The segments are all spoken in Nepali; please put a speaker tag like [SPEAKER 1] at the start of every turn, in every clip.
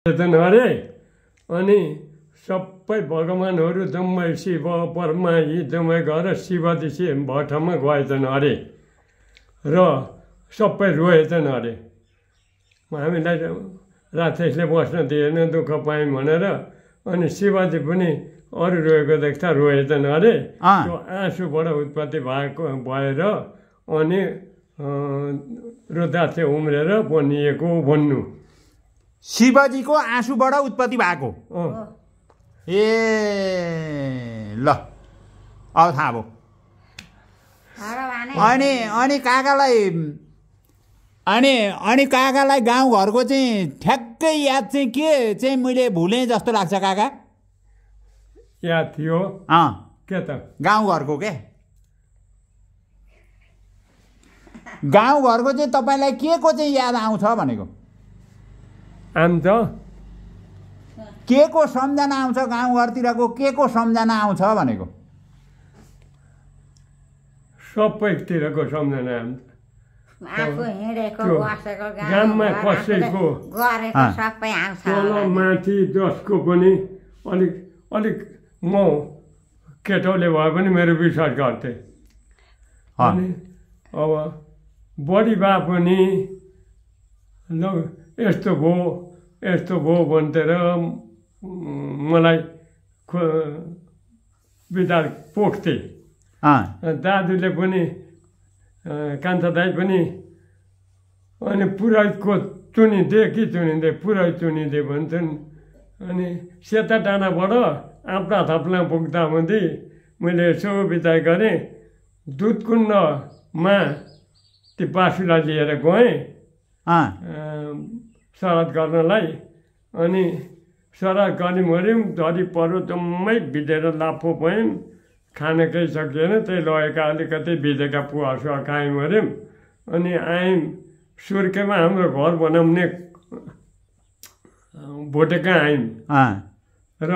[SPEAKER 1] अरे अनि सबै भगवान्हरू जम्मै शिव परमा यी जम्मै गएर शिवजी भट्टमा गएछन् अरे र सबै रोएछन् अरे। हामीलाई राक्षसले बस्न दिएन दुःख पायौँ भनेर अनि शिवजी पनि अरू रोएको देख्दा रोएछन् अरे। त्यो आँसुबाट उत्पत्ति भएको भएर अनि रुद्राक्ष उम्रेर बनिएको भन्नु।
[SPEAKER 2] शिवजीको आँसुबाट उत्पत्ति भएको। ए ल अब थाहा भयो। अनि काकालाई अनि काकालाई गाउँघरको चाहिँ ठ्याक्कै याद चाहिँ के चाहिँ मैले भुलेँ जस्तो लाग्छ काका?
[SPEAKER 1] याद थियो के त
[SPEAKER 2] गाउँघरको के गाउँघरको चाहिँ तपाईँलाई के को चाहिँ याद आउँछ भनेको?
[SPEAKER 1] आउँछ
[SPEAKER 2] के को सम्झना आउँछ? गाउँघरतिरको के को सम्झना आउँछ भनेको?
[SPEAKER 1] सबैतिरको सम्झना आउँछ।
[SPEAKER 3] आफू हिँडेको बसेको
[SPEAKER 1] गाममा कसैको
[SPEAKER 3] गरेको सबै आउँछ।
[SPEAKER 1] तल माथि जसको पनि अलिक अलिक म केटोले भए पनि मेरो विश्वास गर्थे। अनि अब बढी भए पनि ल यस्तो भयो भनेर मलाई विचार पोख्थे। दाजुले पनि कान्छा दाइ पनि अनि पुरोहितको चुनिदे कि चुनिदे पुरोहित चुनिदे भन्छन्। अनि सेता डाँडाबाट आफ्ना थप्ला पुग्दा हुँदै मैले यसो विचार गरेँ दुधकुण्डमा त्यो बासुलाई लिएर गएँ श्राद्ध गर्नलाई। अनि श्राद्ध गऱ्यौँ मऱ्यौँ झरी पऱ्यो जम्मै भिजेर लाफो भयौँ। खाना केही सकिएन त्यही लगेका अलिकति भिजेका पुवा खायौँ मऱ्यौँ। अनि आयौँ सुर्खेतमा हाम्रो घर बनाउने भोटेका आयौँ र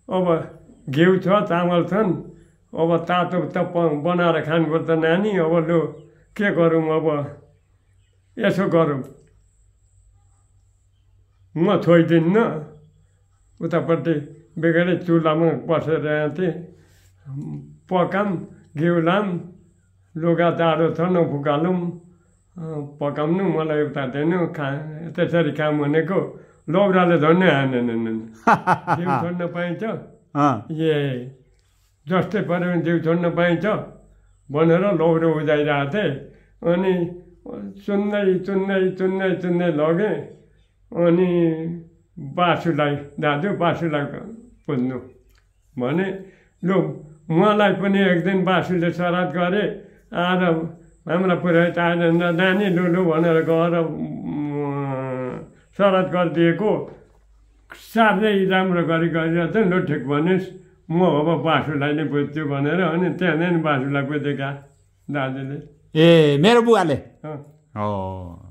[SPEAKER 1] अब घिउ छ चामल छन्। अब तातो त बनाएर खानुपर्छ नानी। अब लु के गरौँ अब यसो गरौँ म छोइदिन्न। उतापट्टि बेगरै चुल्हामा बसेर थिएँ पकाऊँ घिउ लाम लुगा जाडो छ नफुकालौँ पकाउनु मलाई उता दिनु त्यसरी काम भनेको लौराले झन्नै हानेन। घिउ छोड्न पाइन्छ ए जस्तै पऱ्यो भने घिउ छोड्न पाइन्छ भनेर लौरो उजाइरहेको थिएँ। अनि चुन्दै लगेँ। अनि बासुलाई दाजु बासुलाई पुज्नु भने लु मलाई पनि एक दिन बासुले श्राद्ध गरे आएर हाम्रा पुरोहित आएर नानी लुलु भनेर गएर श्राद्ध गरिदिएको साह्रै राम्रो गरिरहेछ लु ठिक भनिस् म अब बासुलाई नै बुझ्छु भनेर अनि त्यहाँ नै बासुलाई बुझेका दाजुले।
[SPEAKER 2] ए मेरो बुवाले
[SPEAKER 1] हो।